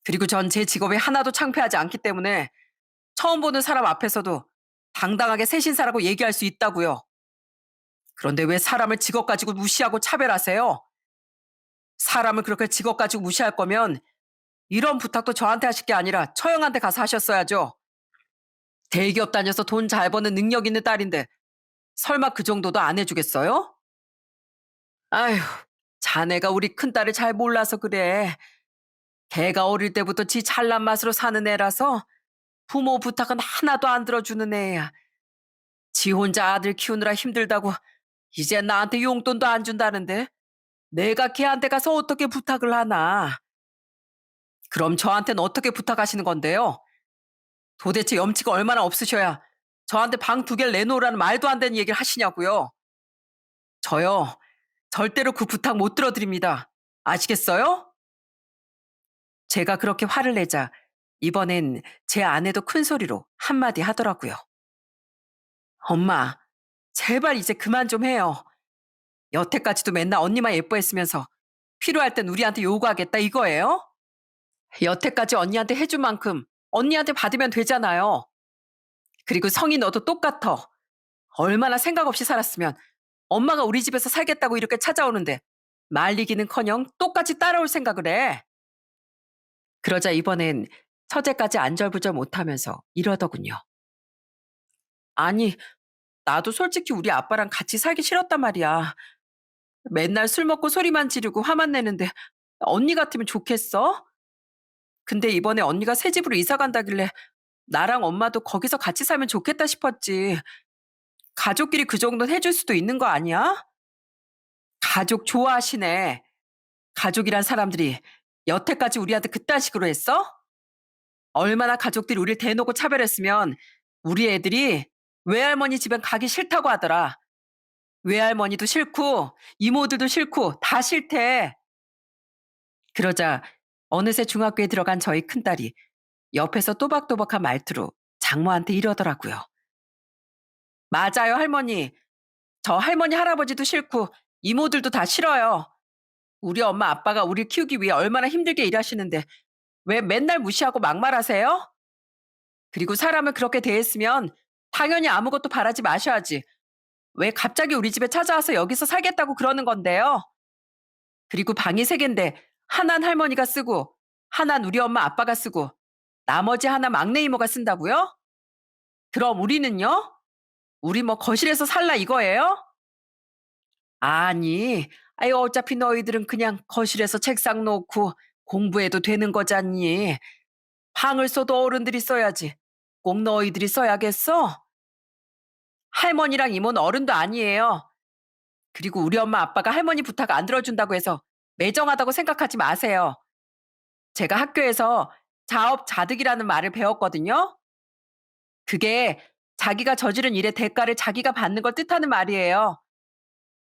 그리고 전 제 직업에 하나도 창피하지 않기 때문에 처음 보는 사람 앞에서도 당당하게 새 신사라고 얘기할 수 있다고요. 그런데 왜 사람을 직업 가지고 무시하고 차별하세요? 사람을 그렇게 직업 가지고 무시할 거면 이런 부탁도 저한테 하실 게 아니라 처형한테 가서 하셨어야죠. 대기업 다녀서 돈 잘 버는 능력 있는 딸인데 설마 그 정도도 안 해주겠어요? 아휴, 자네가 우리 큰딸을 잘 몰라서 그래. 걔가 어릴 때부터 지 잘난 맛으로 사는 애라서 부모 부탁은 하나도 안 들어주는 애야. 지 혼자 아들 키우느라 힘들다고 이제 나한테 용돈도 안 준다는데 내가 걔한테 가서 어떻게 부탁을 하나. 그럼 저한테는 어떻게 부탁하시는 건데요? 도대체 염치가 얼마나 없으셔야 저한테 방 두 개를 내놓으라는 말도 안 되는 얘기를 하시냐고요. 저요, 절대로 그 부탁 못 들어드립니다. 아시겠어요? 제가 그렇게 화를 내자 이번엔 제 아내도 큰 소리로 한마디 하더라고요. 엄마, 제발 이제 그만 좀 해요. 여태까지도 맨날 언니만 예뻐했으면서 필요할 땐 우리한테 요구하겠다 이거예요? 여태까지 언니한테 해준 만큼 언니한테 받으면 되잖아요. 그리고 성이 너도 똑같아. 얼마나 생각 없이 살았으면 엄마가 우리 집에서 살겠다고 이렇게 찾아오는데 말리기는커녕 똑같이 따라올 생각을 해. 그러자 이번엔 처제까지 안절부절 못하면서 이러더군요. 아니, 나도 솔직히 우리 아빠랑 같이 살기 싫었단 말이야. 맨날 술 먹고 소리만 지르고 화만 내는데 언니 같으면 좋겠어? 근데 이번에 언니가 새 집으로 이사 간다길래 나랑 엄마도 거기서 같이 살면 좋겠다 싶었지. 가족끼리 그 정도는 해줄 수도 있는 거 아니야? 가족 좋아하시네. 가족이란 사람들이 여태까지 우리한테 그딴 식으로 했어? 얼마나 가족들이 우릴 대놓고 차별했으면 우리 애들이 외할머니 집엔 가기 싫다고 하더라. 외할머니도 싫고 이모들도 싫고 다 싫대. 그러자 어느새 중학교에 들어간 저희 큰딸이 옆에서 또박또박한 말투로 장모한테 이러더라고요. 맞아요, 할머니. 저 할머니, 할아버지도 싫고 이모들도 다 싫어요. 우리 엄마, 아빠가 우릴 키우기 위해 얼마나 힘들게 일하시는데 왜 맨날 무시하고 막말하세요? 그리고 사람을 그렇게 대했으면 당연히 아무것도 바라지 마셔야지. 왜 갑자기 우리 집에 찾아와서 여기서 살겠다고 그러는 건데요? 그리고 방이 세 갠데 하나는 할머니가 쓰고 하나는 우리 엄마, 아빠가 쓰고 나머지 하나 막내 이모가 쓴다고요? 그럼 우리는요? 우리 뭐 거실에서 살라 이거예요? 아니, 어차피 너희들은 그냥 거실에서 책상 놓고 공부해도 되는 거잖니. 방을 써도 어른들이 써야지. 꼭 너희들이 써야겠어? 할머니랑 이모는 어른도 아니에요. 그리고 우리 엄마 아빠가 할머니 부탁 안 들어준다고 해서 매정하다고 생각하지 마세요. 제가 학교에서 자업자득이라는 말을 배웠거든요. 그게 자기가 저지른 일의 대가를 자기가 받는 걸 뜻하는 말이에요.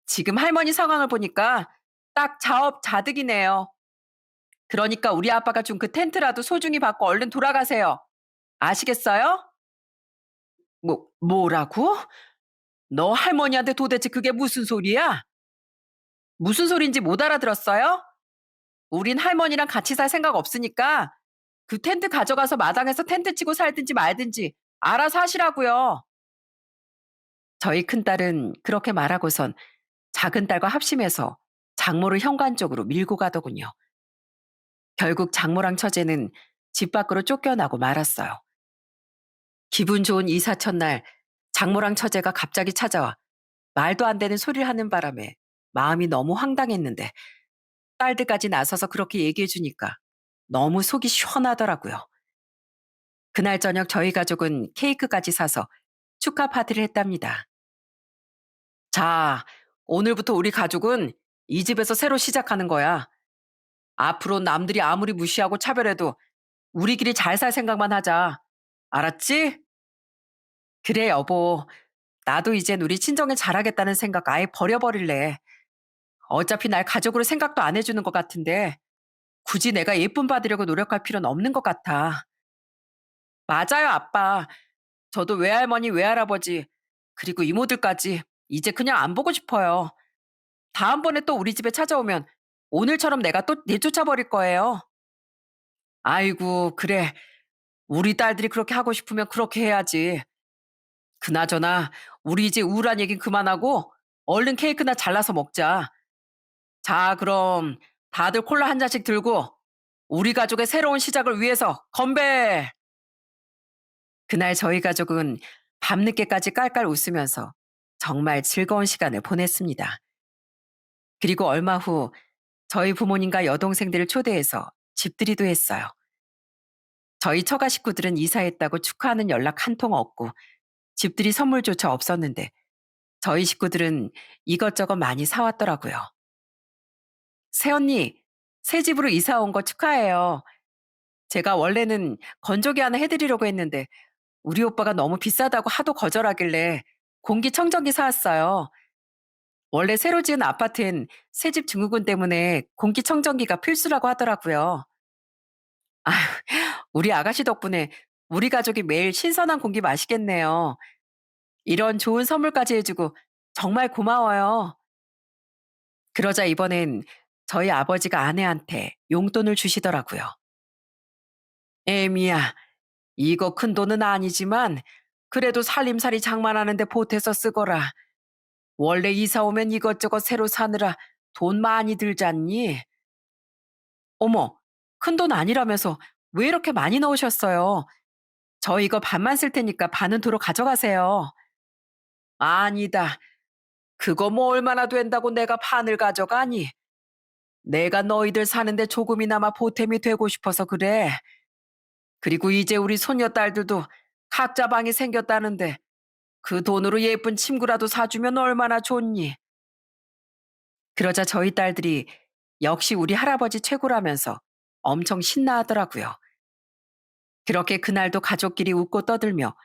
지금 할머니 상황을 보니까 딱 자업자득이네요. 그러니까 우리 아빠가 준 그 텐트라도 소중히 받고 얼른 돌아가세요. 아시겠어요? 뭐라고? 너 할머니한테 도대체 그게 무슨 소리야? 무슨 소린지 못 알아들었어요? 우린 할머니랑 같이 살 생각 없으니까 그 텐트 가져가서 마당에서 텐트 치고 살든지 말든지 알아서 하시라고요. 저희 큰딸은 그렇게 말하고선 작은 딸과 합심해서 장모를 현관 쪽으로 밀고 가더군요. 결국 장모랑 처제는 집 밖으로 쫓겨나고 말았어요. 기분 좋은 이사 첫날 장모랑 처제가 갑자기 찾아와 말도 안 되는 소리를 하는 바람에 마음이 너무 황당했는데 딸들까지 나서서 그렇게 얘기해 주니까 너무 속이 시원하더라고요. 그날 저녁 저희 가족은 케이크까지 사서 축하 파티를 했답니다. 자, 오늘부터 우리 가족은 이 집에서 새로 시작하는 거야. 앞으로 남들이 아무리 무시하고 차별해도 우리끼리 잘 살 생각만 하자. 알았지? 그래, 여보. 나도 이젠 우리 친정에 잘하겠다는 생각 아예 버려버릴래. 어차피 날 가족으로 생각도 안 해주는 것 같은데 굳이 내가 예쁨 받으려고 노력할 필요는 없는 것 같아. 맞아요, 아빠. 저도 외할머니, 외할아버지, 그리고 이모들까지 이제 그냥 안 보고 싶어요. 다음번에 또 우리 집에 찾아오면 오늘처럼 내가 또 내쫓아 버릴 거예요. 아이고, 그래. 우리 딸들이 그렇게 하고 싶으면 그렇게 해야지. 그나저나 우리 이제 우울한 얘긴 그만하고 얼른 케이크나 잘라서 먹자. 자, 그럼 다들 콜라 한 잔씩 들고 우리 가족의 새로운 시작을 위해서 건배! 그날 저희 가족은 밤늦게까지 깔깔 웃으면서 정말 즐거운 시간을 보냈습니다. 그리고 얼마 후 저희 부모님과 여동생들을 초대해서 집들이도 했어요. 저희 처가 식구들은 이사했다고 축하하는 연락 한 통 없고 집들이 선물조차 없었는데 저희 식구들은 이것저것 많이 사왔더라고요. 새언니, 새 집으로 이사 온 거 축하해요. 제가 원래는 건조기 하나 해드리려고 했는데 우리 오빠가 너무 비싸다고 하도 거절하길래 공기청정기 사왔어요. 원래 새로 지은 아파트엔 새집 증후군 때문에 공기청정기가 필수라고 하더라고요. 아휴, 우리 아가씨 덕분에 우리 가족이 매일 신선한 공기 마시겠네요. 이런 좋은 선물까지 해주고 정말 고마워요. 그러자 이번엔 저희 아버지가 아내한테 용돈을 주시더라고요. 애미야, 이거 큰 돈은 아니지만 그래도 살림살이 장만하는데 보태서 쓰거라. 원래 이사 오면 이것저것 새로 사느라 돈 많이 들잖니? 어머, 큰 돈 아니라면서 왜 이렇게 많이 넣으셨어요? 저 이거 반만 쓸 테니까 반은 도로 가져가세요. 아니다. 그거 뭐 얼마나 된다고 내가 반을 가져가니? 내가 너희들 사는데 조금이나마 보탬이 되고 싶어서 그래. 그리고 이제 우리 손녀딸들도 각자 방이 생겼다는데 그 돈으로 예쁜 침구라도 사주면 얼마나 좋니? 그러자 저희 딸들이 역시 우리 할아버지 최고라면서 엄청 신나하더라고요. 그렇게 그날도 가족끼리 웃고 떠들며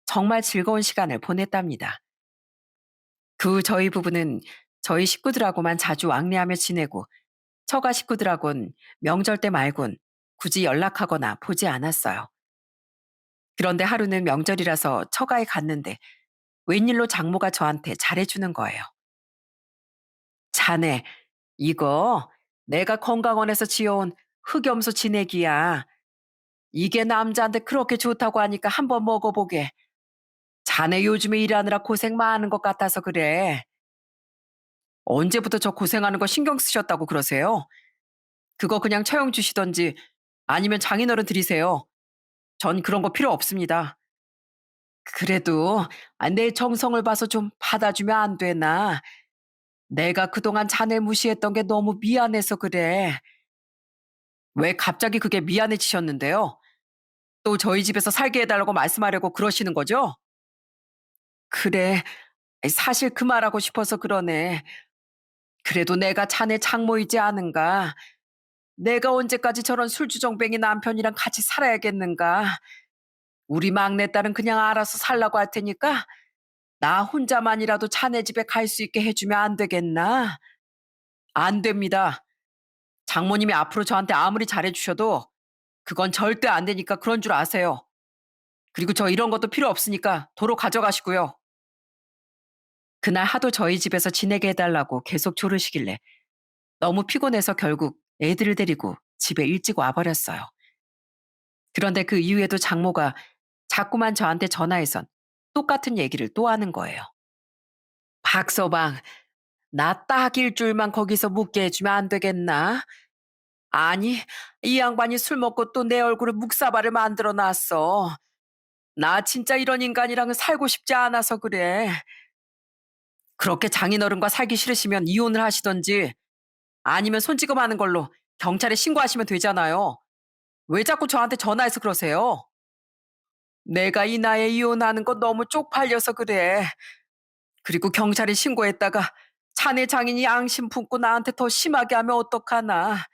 정말 즐거운 시간을 보냈답니다. 그 후 저희 부부는 저희 식구들하고만 자주 왕래하며 지내고 처가 식구들하곤 명절 때 말곤 굳이 연락하거나 보지 않았어요. 그런데 하루는 명절이라서 처가에 갔는데 웬일로 장모가 저한테 잘해주는 거예요. 자네, 이거 내가 건강원에서 지어온 흑염소 진액이야. 이게 남자한테 그렇게 좋다고 하니까 한번 먹어보게. 자네 요즘에 일하느라 고생 많은 것 같아서 그래. 언제부터 저 고생하는 거 신경 쓰셨다고 그러세요? 그거 그냥 처형 주시던지 아니면 장인어른 드리세요. 전 그런 거 필요 없습니다. 그래도 내 정성을 봐서 좀 받아주면 안 되나? 내가 그동안 자네 무시했던 게 너무 미안해서 그래. 왜 갑자기 그게 미안해지셨는데요? 또 저희 집에서 살게 해달라고 말씀하려고 그러시는 거죠? 그래. 사실 그 말하고 싶어서 그러네. 그래도 내가 자네 장모이지 않은가? 내가 언제까지 저런 술주정뱅이 남편이랑 같이 살아야겠는가? 우리 막내딸은 그냥 알아서 살라고 할 테니까 나 혼자만이라도 자네 집에 갈 수 있게 해주면 안 되겠나? 안 됩니다. 장모님이 앞으로 저한테 아무리 잘해주셔도 그건 절대 안 되니까 그런 줄 아세요. 그리고 저 이런 것도 필요 없으니까 도로 가져가시고요. 그날 하도 저희 집에서 지내게 해달라고 계속 조르시길래 너무 피곤해서 결국 애들을 데리고 집에 일찍 와버렸어요. 그런데 그 이후에도 장모가 자꾸만 저한테 전화해선 똑같은 얘기를 또 하는 거예요. 박서방, 나 딱 일주일만 거기서 묵게 해주면 안 되겠나? 아니, 이 양반이 술 먹고 또 내 얼굴에 묵사발을 만들어 놨어. 나 진짜 이런 인간이랑은 살고 싶지 않아서 그래. 그렇게 장인어른과 살기 싫으시면 이혼을 하시던지 아니면 손찌검하는 걸로 경찰에 신고하시면 되잖아요. 왜 자꾸 저한테 전화해서 그러세요? 내가 이 나이에 이혼하는 거 너무 쪽팔려서 그래. 그리고 경찰에 신고했다가 자네 장인이 양심 품고 나한테 더 심하게 하면 어떡하나.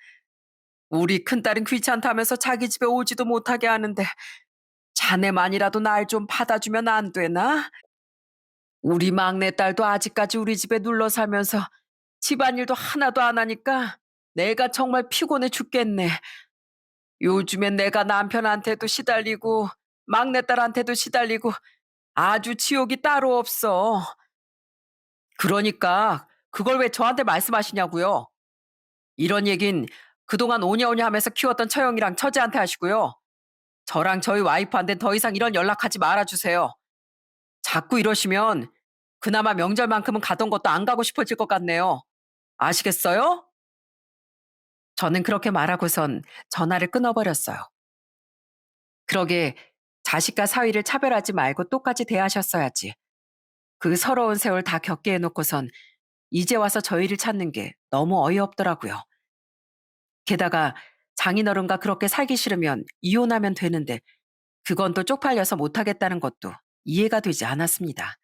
우리 큰딸은 귀찮다면서 자기 집에 오지도 못하게 하는데 자네만이라도 날 좀 받아주면 안 되나? 우리 막내딸도 아직까지 우리 집에 눌러 살면서 집안일도 하나도 안 하니까 내가 정말 피곤해 죽겠네. 요즘엔 내가 남편한테도 시달리고 막내딸한테도 시달리고 아주 지옥이 따로 없어. 그러니까 그걸 왜 저한테 말씀하시냐고요. 이런 얘긴 그동안 오냐오냐 하면서 키웠던 처형이랑 처제한테 하시고요. 저랑 저희 와이프한테는 더 이상 이런 연락하지 말아주세요. 자꾸 이러시면 그나마 명절만큼은 가던 것도 안 가고 싶어질 것 같네요. 아시겠어요? 저는 그렇게 말하고선 전화를 끊어버렸어요. 그러게 자식과 사위를 차별하지 말고 똑같이 대하셨어야지. 그 서러운 세월 다 겪게 해놓고선 이제 와서 저희를 찾는 게 너무 어이없더라고요. 게다가 장인어른과 그렇게 살기 싫으면 이혼하면 되는데 그건 또 쪽팔려서 못하겠다는 것도 이해가 되지 않았습니다.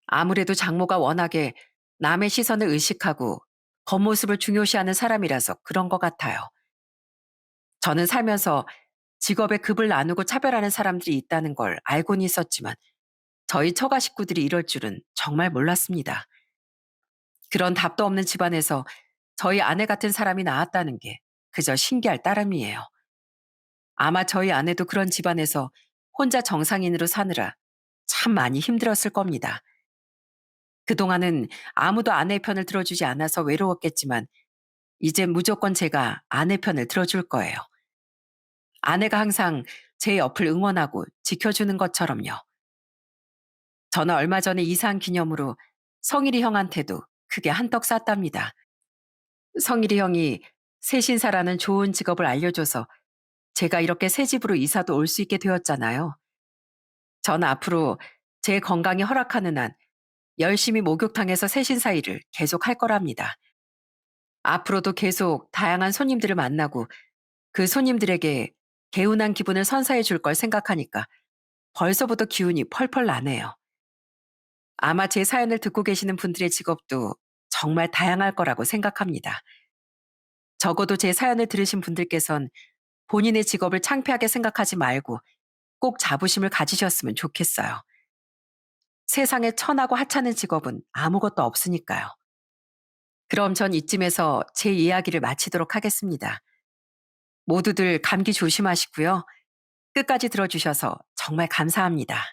아무래도 장모가 워낙에 남의 시선을 의식하고 겉모습을 중요시하는 사람이라서 그런 것 같아요. 저는 살면서 직업에 급을 나누고 차별하는 사람들이 있다는 걸 알고는 있었지만 저희 처가 식구들이 이럴 줄은 정말 몰랐습니다. 그런 답도 없는 집안에서 저희 아내 같은 사람이 나왔다는 게 그저 신기할 따름이에요. 아마 저희 아내도 그런 집안에서 혼자 정상인으로 사느라 참 많이 힘들었을 겁니다. 그동안은 아무도 아내 편을 들어주지 않아서 외로웠겠지만 이젠 무조건 제가 아내 편을 들어줄 거예요. 아내가 항상 제 옆을 응원하고 지켜주는 것처럼요. 저는 얼마 전에 이사한 기념으로 성일이 형한테도 크게 한턱 쐈답니다. 성일이 형이 새신사라는 좋은 직업을 알려줘서 제가 이렇게 새 집으로 이사도 올 수 있게 되었잖아요. 전 앞으로 제 건강이 허락하는 한 열심히 목욕탕에서 새신사 일을 계속 할 거랍니다. 앞으로도 계속 다양한 손님들을 만나고 그 손님들에게 개운한 기분을 선사해 줄 걸 생각하니까 벌써부터 기운이 펄펄 나네요. 아마 제 사연을 듣고 계시는 분들의 직업도 정말 다양할 거라고 생각합니다. 적어도 제 사연을 들으신 분들께선 본인의 직업을 창피하게 생각하지 말고 꼭 자부심을 가지셨으면 좋겠어요. 세상에 천하고 하찮은 직업은 아무것도 없으니까요. 그럼 전 이쯤에서 제 이야기를 마치도록 하겠습니다. 모두들 감기 조심하시고요. 끝까지 들어주셔서 정말 감사합니다.